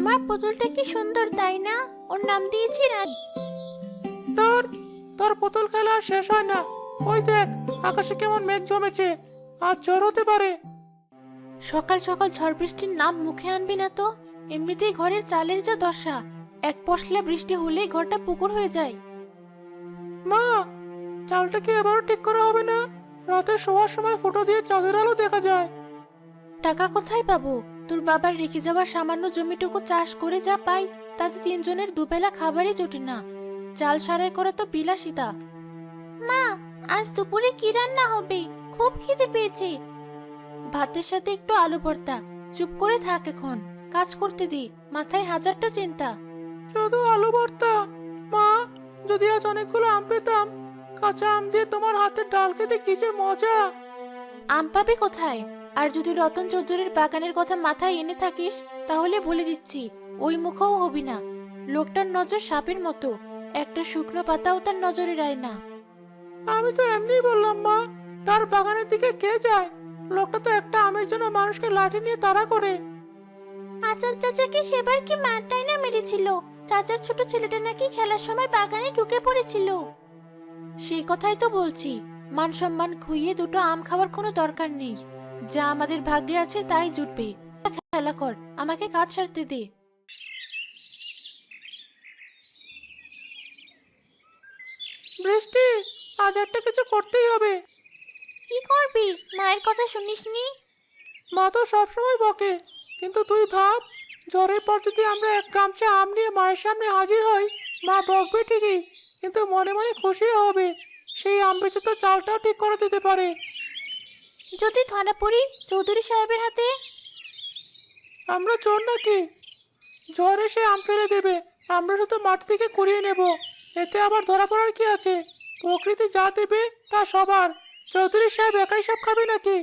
আমার পুতুলটা কি সুন্দর তাই না? ওর নাম দিয়েছি রানী। তোর তোর পুতুল খেলা আর শেষ হয় না। ওই দেখ, আকাশে কেমন মেঘ জমেছে, আজ ঝড় হতে পারে। সকাল সকাল ঝড় বৃষ্টির নাম মুখে আনবি না তো। এমনিতেই ঘরের চালের যা দশা, এক পশলা বৃষ্টি হলেই ঘরটা পুকুর হয়ে যায়। মা, চালটা কি এবারও ঠিক করা হবে না? রাতে শোয়ার সময় ফুটো দিয়ে চাঁদের আলো দেখা যায়। টাকা কোথায় পাবো? তোর বাবার রেখে যাওয়া সামান্য জমিটুকু চাষ করে যা পাই, তাতে তিনজনের দুবেলা খাবারই জোটে না। চাল সারাই করা তো বিলাসিতা। মা, আজ দুপুরে কি রান্না হবে? খুব খিদে পেয়েছে। ভাতের সাথে একটু আলু ভর্তা। চুপ করে থাক এখন, কাজ করতে দি, মাথায় হাজারটা চিন্তা। শুধু আলু ভর্তা? মা, যদি আজ অনেকগুলো আম পেতাম। কাঁচা আম দিয়ে তোমার হাতের ডাল খেতে কি যে মজা। আম পাবি কোথায়? আর যদি রতন চৌধুরীর বাগানের কথা মাথায় এনে থাকিস, তাহলে বলে দিচ্ছি ওই মুখও হবি না। লোকটার নজর সাপের মতো, একটা শুকনো পাতাও তার নজরে রায় না। আমি তো এমনি বললাম মা, তার বাগানের দিকে কে যায়? লোকটা তো একটা আমের জন্য মানুষকে লাঠি নিয়ে তাড়া করে। আচার চাচাকে সেবার কি মারটাই না মেরেছিল? চাচার ছোট ছেলেটা নাকি খেলার সময় বাগানে ঢুকে পড়েছিল। সেই কথাই তো বলছি, মান সম্মান খুইয়ে দুটো আম খাওয়ার কোনো দরকার নেই। যা আমাদের ভাগ্যে আছে তাই জুটবে। খেলা কর, আমাকে কাজ সারতে দে। বৃষ্টি, আজ একটা কিছু করতেই হবে। কি করবি? মায়ের কথা শুনিসনি? মা তো সবসময় বকে, কিন্তু তুই ভাব, ঝড়ের পর যদি আমরা এক গামছা আম নিয়ে মায়ের সামনে হাজির হই, মা বকবে ঠিকই, কিন্তু মনে মনে খুশি হবে। সেই আম বেচে তো চালটাও ঠিক করে দিতে পারে। যদি ধরা পড়ি চৌধুরী সাহেবের হাতে? আমরা চোর নাকি? ঝড় এসে আম ফেলে দেবে, আমরা শুধু মাঠ থেকে কুড়িয়ে নেব। এতে আবার ধরা পড়ার কি আছে? প্রকৃতি যা দেবে তা সবার। চৌধুরী সাহেব একাই সব খাবে নাকি?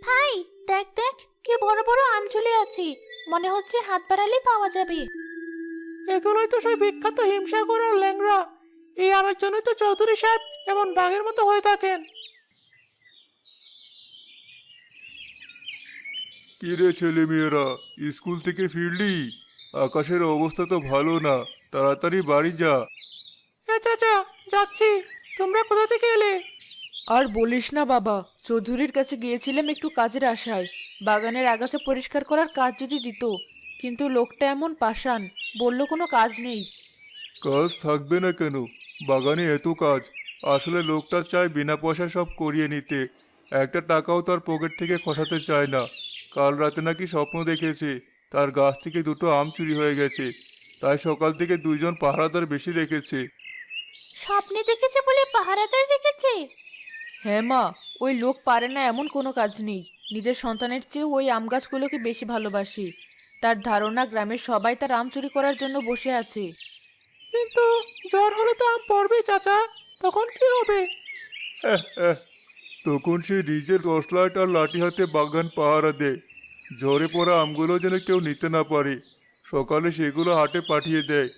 ভাই, দেখ দেখ, কি বড় বড় আম ঝুলে আছে। মনে হচ্ছে হাত বাড়ালেই পাওয়া যাবে। এগুলোই তো সেই বিখ্যাত হিমসাগর আর ল্যাংড়া। এই আমের জন্যই তো চৌধুরী সাহেব এমন বাঘের মতো হয়ে থাকেন। কিরে ছেলে মেয়েরা, স্কুল থেকে ফিরলি? আকাশের অবস্থা তো ভালো না, তাড়াতাড়ি বাড়ি যা। হ্যাঁ চাচা, যাচ্ছি। তোমরা কোথা থেকে এলে? আর বলিস না বাবা, চৌধুরীর কাছে গিয়েছিলাম একটু কাজের আশায়। বাগানের আগাছা পরিষ্কার করার কাজ যদি দিত, কিন্তু লোকটা এমন পাষাণ, বলল কোনো কাজ নেই। কাজ থাকবে না কেন? বাগানে এত কাজ। আসলে লোকটা চায় বিনা পয়সায় সব করিয়ে নিতে, একটা টাকাও তার পকেট থেকে খসাতে চায় না। কাল রাতে নাকি স্বপ্ন দেখেছে তার গাছ থেকে দুটো আম চুরি হয়ে গেছে, তাই সকাল থেকে দুইজন পাহারাদার বেশি রেখেছে। স্বপ্নে দেখেছে বলে পাহারাদার রেখেছে? হ্যাঁ মা, ওই লোক পারে না এমন কোনো কাজ নেই। নিজের সন্তানের চেয়েও ওই আম গাছগুলোকে বেশি ভালোবাসে। তার ধারণা গ্রামের সবাই তার আম চুরি করার জন্য বসে আছে। কিন্তু জ্বর হলে তো আম পড়বেই চাচা, তখন কি হবে? তখন সে নিজের টর্চ লাইট আর লাঠি হাতে বাগান পাহারা দেয়, ঝরে পড়া আমগুলো যেন কেউ নিতে না পারে। সকালে সেগুলো হাটে পাঠিয়ে দেয়,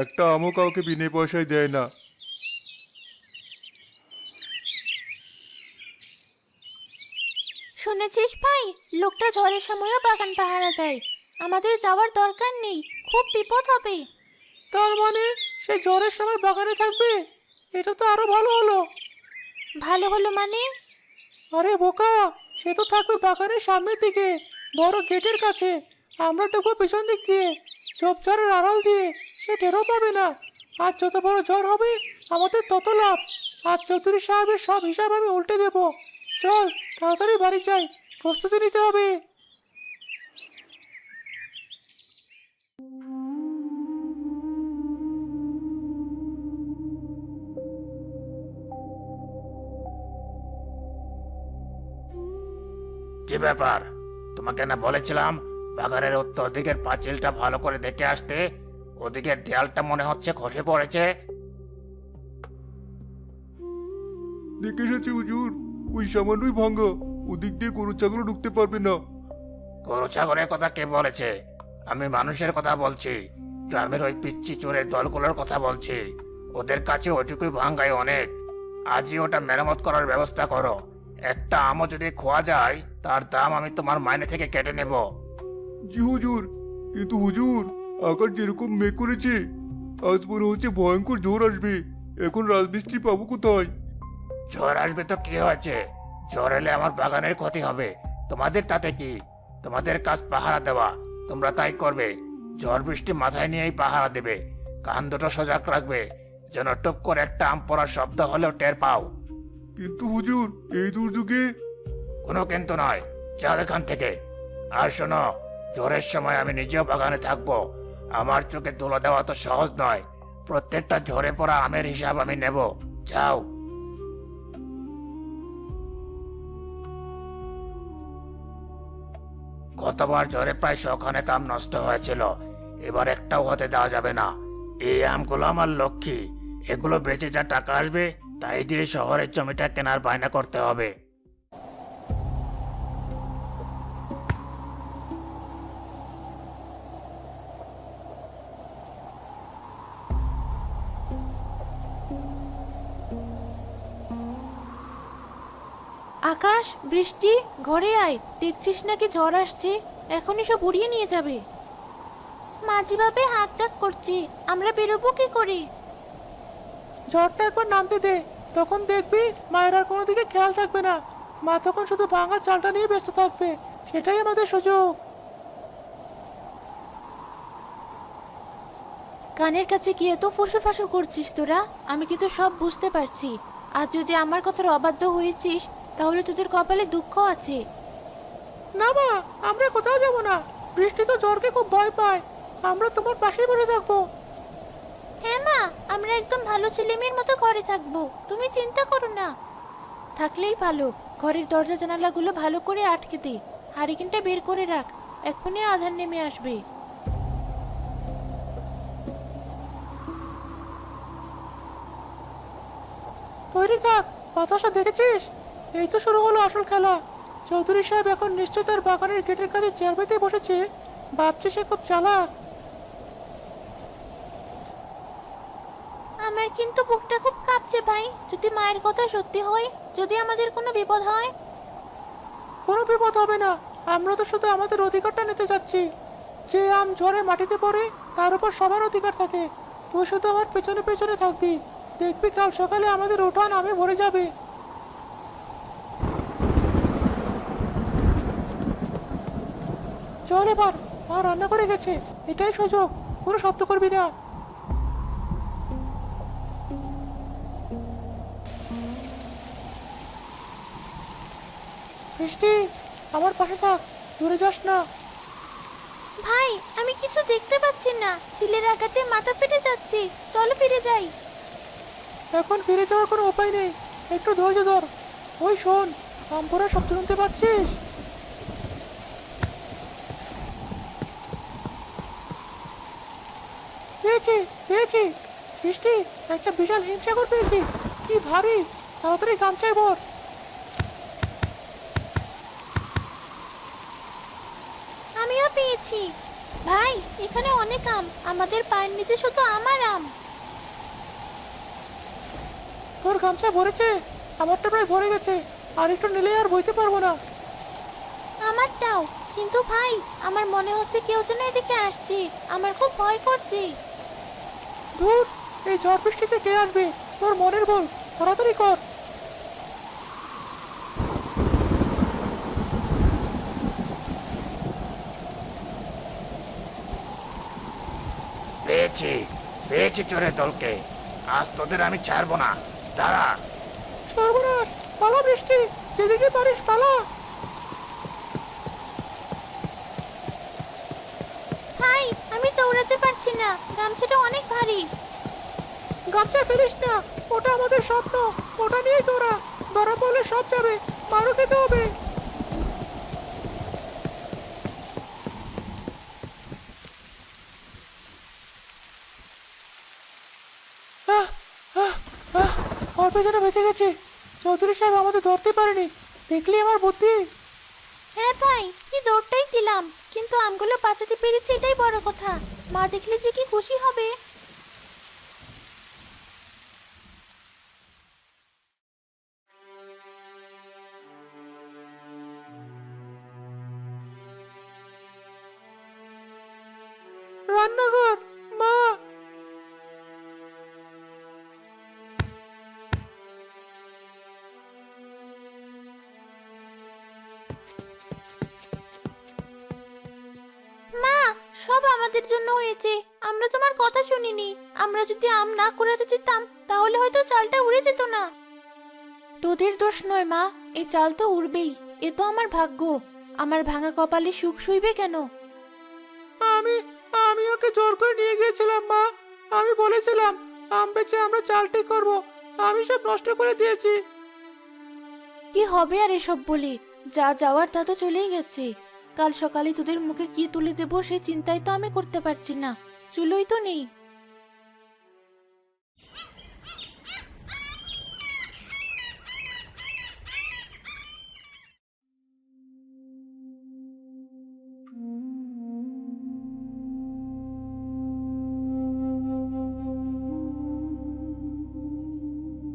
একটা আমও কাউকে বিনে পয়সায় দেয় না। শুনেছিস ভাই, লোকটা ঝড়ের সময়ও বাগান পাহারা দেয়। আমাদের যাওয়ার দরকার নেই, খুব বিপদ হবে। তার মানে সে জ্বরের সময় বাগানে থাকবে? এটা তো আরো ভালো হলো। ভালো হলো মানে? আরে বোকা, সে তো থাকবে বাগানের সামনের দিকে, বড় গেটের কাছে। আমরা ঢুকবো পিছন দিক দিয়ে, ঝোপঝাড়ের আড়াল দিয়ে। সে টেরও পাবে না। আর যত বড় ঝড় হবে আমাদের তত লাভ। আর চৌধুরী সাহেবের সব হিসাব আমি উল্টে দেব। চল, তাড়াতাড়ি বাড়ি যাই, প্রস্তুতি নিতে হবে। কি ব্যাপার? তোমাকে না বলেছিলাম বাগানের উত্তর দিকের পাঁচিলটা ভালো করে দেখে আসতে? ওদিকের দেয়ালটা মনে হচ্ছে খসে পড়েছে। দেখে এসেছি হুজুর, ওই সামান্যই ভাঙ্গা, ওদিক দিয়ে গরু ছাগলও ঢুকতে পারবে না। গরু ছাগলের কথা কে বলেছে? আমি মানুষের কথা বলছি। গ্রামের ওই পিচ্চি চোরের দলগুলোর কথা বলছি। ওদের কাছে ওইটুকুই ভাঙ্গাই অনেক। আজই ওটা মেরামত করার ব্যবস্থা করো। একটা আমও যদি খোয়া যায় তার দাম আমি তোমার মাইনে থেকে কেটে নেব। জি হুজুর, কিন্তু হুজুর, আকাশ যেরকম মেঘ করেছে, আজ মনে হচ্ছে ভয়ঙ্কর ঝড় আসবে। এখন রাজমিস্ত্রি পাবো কোথায়? ঝড় আসবে তো কি হয়েছে? ঝড় এলে আমার বাগানের ক্ষতি হবে, তোমাদের তাতে কি? তোমাদের কাজ পাহারা দেওয়া, তোমরা তাই করবে। ঝড় বৃষ্টি মাথায় নিয়েই পাহারা দেবে। কান দুটো সজাগ রাখবে, যেন টুপ করে একটা আম পড়ার শব্দ হলেও টের পাও। কিন্তু হুজুর, এই দুর্যোগে। কোনো কিন্তু নয়, যাও এখান থেকে। আর শোনো, ঝড়ের সময় আমি নিজেও বাগানে থাকবো। আমার চোখে তুলে দেওয়া তো সহজ নয়। প্রত্যেকটা ঝরে পড়া আমের হিসাব আমি নেব। যাও। গতবার ঝড়ে প্রায় 100 খানেক আম নষ্ট হয়েছিল। এবার একটাও হতে দেওয়া যাবে না। এই আমগুলো আমার লক্ষ্মী। এগুলো বেচে যা টাকা আসবে তাই দিয়ে শহরের জমিটা কেনার বায়না করতে হবে। আকাশ, বৃষ্টি, ঘরে আয়। দেখছিস নাকি ঝড় আসছে? এখনই সব উড়িয়ে নিয়ে যাবে। মাঝি ভাবে হাঁক ডাক করছে, আমরা বেরোবো কি করে? ঝড়টা একবার নামতে দে, তখন দেখবি মায়ের আর কোনো দিকে খেয়াল থাকবে না। মা তখন শুধু ভাঙা চালটা নিয়ে ব্যস্ত থাকবে। সেটাই আমাদের সুযোগ। কানের কাছে কি এত ফুসুর ফাসুর করছিস তোরা? আমি কিন্তু সব বুঝতে পারছি। আর যদি আমার কথার অবাধ্য হয়েছিস, তাহলে তোদের কপালে দুঃখ আছে। না মা, আমরা কোথাও যাব না। বৃষ্টি তো ঝড়কে খুব ভয় পায়। আমরা তোমার পাশেই বসে থাকবো। হ্যাঁ মা, আমরা একদম ভালো ছেলেমেয়ের মতো ঘরে থাকবো, তুমি চিন্তা করো না। থাকলেই ভালো। ঘরের দরজা জানালাগুলো ভালো করে আটকে দে। হারিকেনটা বের করে রাখ, এখনই আধার নেমে আসবে। তৈরি থাক, বাতাসা দেখেছিস? এই তো শুরু হলো আসল খেলা। চৌধুরী সাহেব এখন নিশ্চয় তার বাগানের গেটের কাছে চেয়ার পেতে বসেছে। ভাবছে সে খুব চালাক। আমার কিন্তু বুকটা খুব কাঁপছে ভাই। যদি মায়ের কথা সত্যি হয়, যদি আমাদের কোনো বিপদ হয়। কোনো বিপদ হবে না। আমরা তো শুধু আমাদের অধিকারটা নিতে যাচ্ছি। যে আম ঝড়ে মাটিতে পড়ে তার উপর সবার অধিকার থাকে। তুই শুধু আমার পেছনে পেছনে থাকবি। দেখবি কাল সকালে আমাদের উঠান আমে ভরে যাবে। চল এবার, মা রান্না করে গেছে। এটাই সুযোগ, কোনো শব্দ করবি না। বৃষ্টি, আমার পাশে থাক, দূরে যাস না। ভাই, আমি কিছু দেখতে পাচ্ছি না। চিলের আঘাতে মাথা ফেটে যাচ্ছে। চলো ফিরে যাই। এখন ফিরে যাওয়ার কোনো উপায় নেই। একটু ধৈর্য ধর। ওই শোন, আম পড়ার শব্দ শুনতে পাচ্ছিস? পেয়েছি, পেয়েছি। বৃষ্টি, একটা বিশাল হিমসাগর পেয়েছি। কি ভারী! তাড়াতাড়ি গামছায় ভর। আমিও পেয়েছি। ভাই, এখানে অনেক আম। আমাদের পায়ের নিচে শুধু আমার আম। তোর গামছা ভরেছে? আমারটা প্রায় ভরে গেছে। আর একটু নিলে আর বইতে পারবো না। আমারটাও। কিন্তু ভাই, আমার মনে হচ্ছে কেউ যেন এদিকে আসছে। আমার খুব ভয় করছে। ধুর, এই ঝড় বৃষ্টিতে কে আসবে? তোর মনের বল, তাড়াতাড়ি কর। পেয়েছি, পেয়েছি চোরের দলকে। আজ তোদের আমি ছাড়বো না। দাঁড়া। সর্বনাশ! পালা বৃষ্টি, যেদিকে পারিস পালা। ভাই, আমি দৌড়াতে পারছি না। গামছাটা অনেক ভারী। গামছা ফেলিস না, ওটা আমাদের স্বপ্ন। ওটা নিয়েই তোরা ধরা পড়লে সব যাবে, মারও খেতে হবে। আহ, আহ, আহ, অল্প যেন বেঁচে গেছে। চৌধুরী সাহেব আমাদের ধরতে পারেনি। দেখলি আমার বুদ্ধি। হ্যাঁ ভাই, কি দৌড়টাই দিলাম, কিন্তু আমগুলো বাঁচাতে পেরেছি এটাই বড় কথা। মা দেখলে যে কি খুশি হবে। রান্নাঘর, মা। মা, সব আমাদের জন্য হয়েছে। আমরা তোমার কথা শুনিনি। আমরা যদি আম না কুড়াতে যেতাম তাহলে হয়তো চালটা উড়ে যেত না। তোদের দোষ নয় মা, এই চাল তো উড়বেই। এ তো আমার ভাগ্য। আমার ভাঙা কপালে সুখ শুইবে কেন? আমি আমি ওকে জোর করে নিয়ে গিয়েছিলাম মা। আমি বলেছিলাম আম বেচে আমরা চাল ঠিক করবো। আমি সব নষ্ট করে দিয়েছি। কি হবে আর এসব বলে? যা যাওয়ার তা তো চলেই গেছে। কাল সকালে তোদের মুখে কি তুলে দেবো সেই চিন্তাই তো আমি করতে পারছি না। চুলোই তো নেই।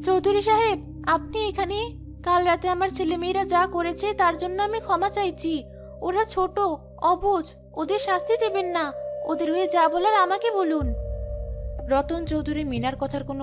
চৌধুরী সাহেব, আপনি এখানে? কাল রাতে আমার ছেলেমেয়েরা যা করেছে তার জন্য আমি ক্ষমা চাইছি। ওরা ছোট, অবুঝ, ওদের শাস্তি দেবেন না। ওদের হয়ে যা বলার আমাকে বলুন। রতন চৌধুরী মিনার কথার কোনো